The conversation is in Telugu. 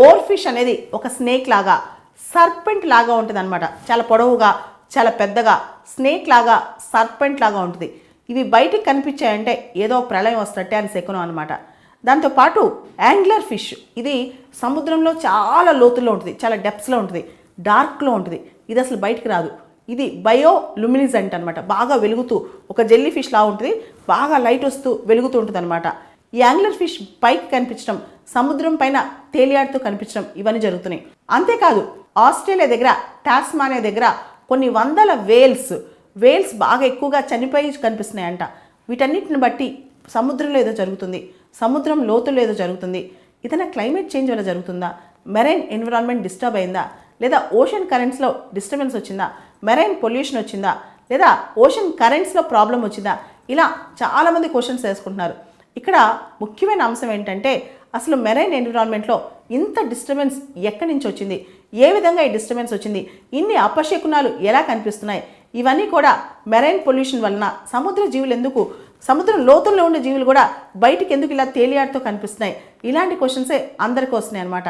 ఓర్ ఫిష్ అనేది ఒక స్నేక్ లాగా, సర్పెంట్ లాగా ఉంటుంది అనమాట. చాలా పొడవుగా, చాలా పెద్దగా, స్నేక్ లాగా, సర్పెంట్ లాగా ఉంటుంది. ఇవి బయటికి కనిపించాయంటే ఏదో ప్రళయం వస్తున్నట్టే అని శకునం అనమాట. దాంతోపాటు యాంగ్లర్ ఫిష్, ఇది సముద్రంలో చాలా లోతుల్లో ఉంటుంది, చాలా డెప్స్లో ఉంటుంది, డార్క్లో ఉంటుంది. ఇది అసలు బయటికి రాదు. ఇది బయోలుమినిజెంట్ అనమాట. బాగా వెలుగుతూ ఒక జెల్లీ ఫిష్ లా ఉంటుంది, బాగా లైట్ వస్తూ వెలుగుతూ ఉంటుంది అనమాట. ఈ యాంగ్లర్ ఫిష్ పైకి కనిపించడం, సముద్రం పైన తేలియాడుతూ కనిపించడం, ఇవన్నీ జరుగుతున్నాయి. అంతేకాదు ఆస్ట్రేలియా దగ్గర, టాస్మానియా దగ్గర కొన్ని వందల వేల్స్ బాగా ఎక్కువగా చనిపోయి కనిపిస్తున్నాయంట. వీటన్నిటిని బట్టి సముద్రంలో ఏదో జరుగుతుంది, సముద్రం లోతుల్లో ఏదో జరుగుతుంది. ఏదైనా క్లైమేట్ చేంజ్ వల్ల జరుగుతుందా, మెరైన్ ఎన్విరాన్మెంట్ డిస్టర్బ్ అయిందా, లేదా ఓషన్ కరెంట్స్లో డిస్టర్బెన్స్ వచ్చిందా, మెరైన్ పొల్యూషన్ వచ్చిందా, లేదా ఓషన్ కరెంట్స్లో ప్రాబ్లం వచ్చిందా, ఇలా చాలామంది క్వశ్చన్స్ వేసుకుంటున్నారు. ఇక్కడ ముఖ్యమైన అంశం ఏంటంటే అసలు మెరైన్ ఎన్విరాన్మెంట్లో ఇంత డిస్టర్బెన్స్ ఎక్కడి నుంచి వచ్చింది, ఏ విధంగా ఈ డిస్టర్బెన్స్ వచ్చింది, ఇన్ని అపశకునాలు ఎలా కనిపిస్తున్నాయి, ఇవన్నీ కూడా మెరైన్ పొల్యూషన్ వలన సముద్ర జీవులు ఎందుకు, సముద్రం లోతుల్లో ఉండే జీవులు కూడా బయటికి ఎందుకు ఇలా తేలియాడుతూ కనిపిస్తున్నాయి, ఇలాంటి క్వశ్చన్సే అందరికీ వస్తున్నాయి అనమాట.